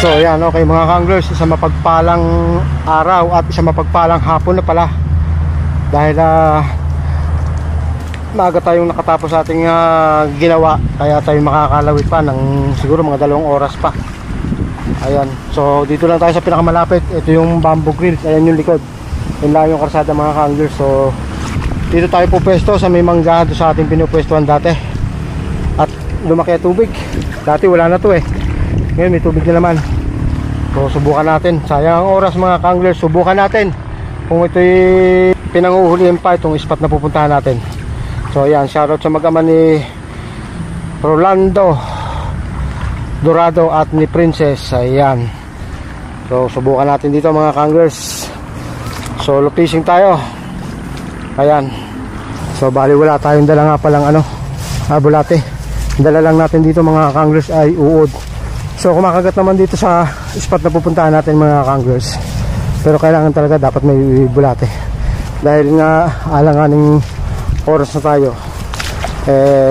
So ayan, okay mga kanglers, isang mapagpalang araw at isang mapagpalang hapon na pala. Dahil maaga tayong nakatapos sa ating ginawa, kaya tayo makakalawit pa ng siguro mga 2 oras pa. Ayan, so dito lang tayo sa pinakamalapit. Ito yung bamboo grill, ayan yung likod. Yun lang yung karsada mga kanglers. So dito tayo pupwesto sa may manggahan sa ating pinupwestuhan dati. At lumaki ang tubig. Dati wala na to eh. Ngayon may tubig na naman. So subukan natin. Sayang ang oras mga kanglers. Subukan natin kung ito'y pinanguhulihin pa itong spot na pupuntahan natin. So ayan, shoutout sa mag-ama ni Rolando Dorado at ni Princess. Ayan. So subukan natin dito mga kanglers. Solo fishing tayo. Ayan. So bali wala tayong dala nga palang bulate. Dala lang natin dito mga kanglers ay uod. So kumakagat naman dito sa spot na pupuntahan natin mga kanglers. Pero kailangan talaga dapat may bulate. Dahil nga alanganing oras na tayo,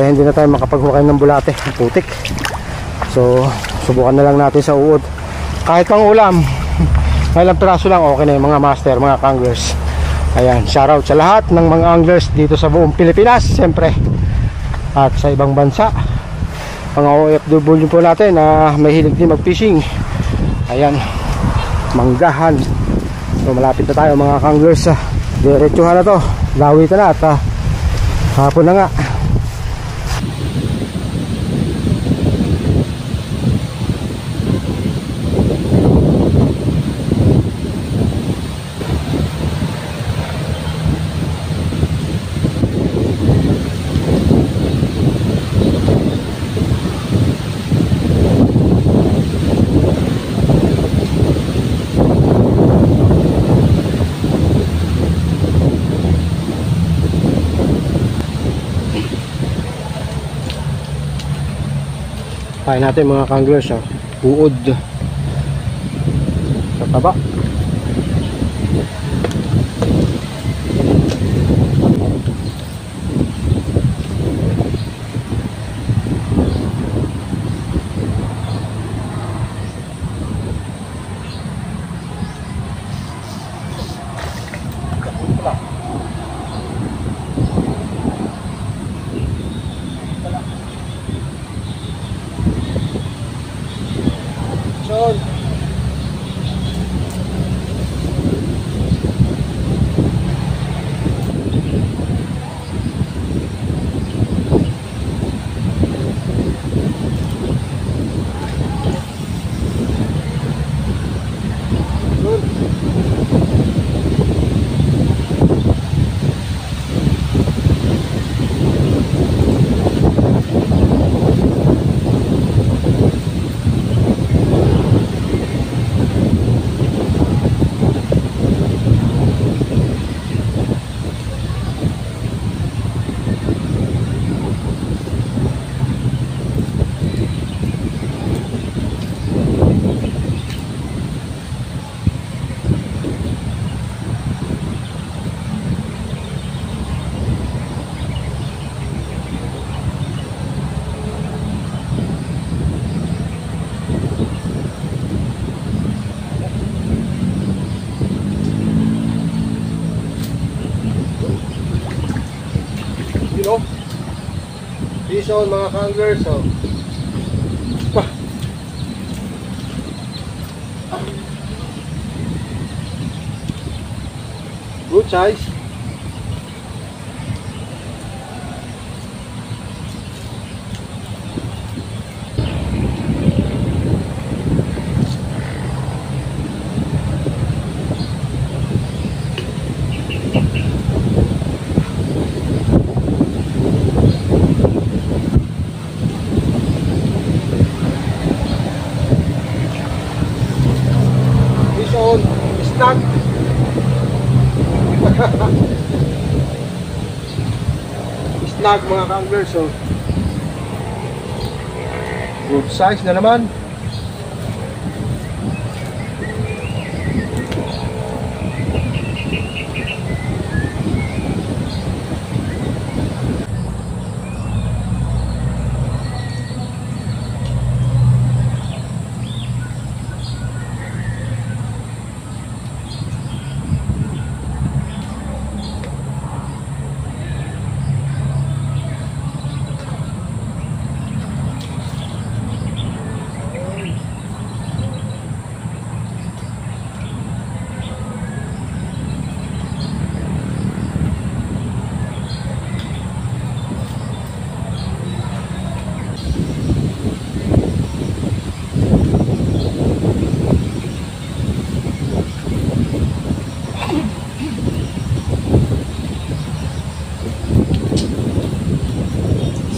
hindi na tayo makapaghukay ng bulate. Putik. So subukan na lang natin sa uod. Kahit pang ulam, ilang piraso lang okay na yung mga master, mga kanglers. Ayan, shoutout sa lahat ng mga anglers dito sa buong Pilipinas siyempre. At sa ibang bansa, mga OFW po natin na may hilig din mag-fishing. Ayan, manggahan. So malapit na tayo mga kanglers. Diretsuhan na to, lawitan na at hapon na nga. Kain natin mga kanglers, uod sa taba. Bison mga kanglers, good size. Snag. Snag mga kanglers, good size na naman.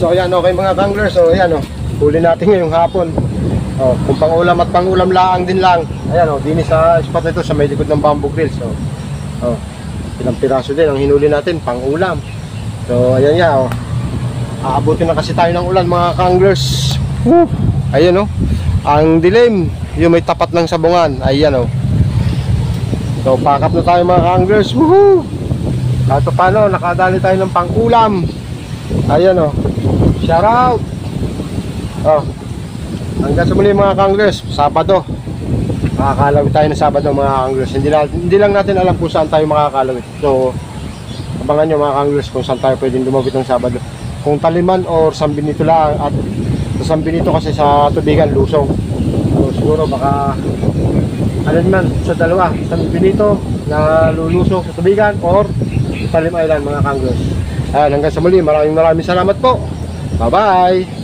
So ayan, okay mga kanglers. So ayan huli natin ngayong hapon. Kung pang-ulam at pang-ulam laang din lang. Ayan dinis sa spot nito sa may likod ng bamboo grill. So ilang piraso din ang hinuli natin pang-ulam. So ayan aabutin na kasi tayo ng ulan mga kanglers. Ayan ang dilim, yung may tapat ng sabungan. Ayan So pack up na tayo mga kanglers. Woohoo! Kahit paano nakadali tayo ng pang-ulam. Ayan shout out. Hanggang sa muli mga kanglers, Sabado. Makakalawit tayo ng Sabado mga kanglers. Hindi lang natin alam kung saan tayo makakalawit. So abangan nyo mga kanglers kung saan tayo pwedeng lumawit ng Sabado. Kung Taliman or San Benito lang. At sa San Benito kasi sa tubigan lusong. So siguro baka naman sa dalawa, San Benito na lulusong sa tubigan or Talim Island mga kanglers. Hanggang sa muli, maraming salamat po. Bye bye.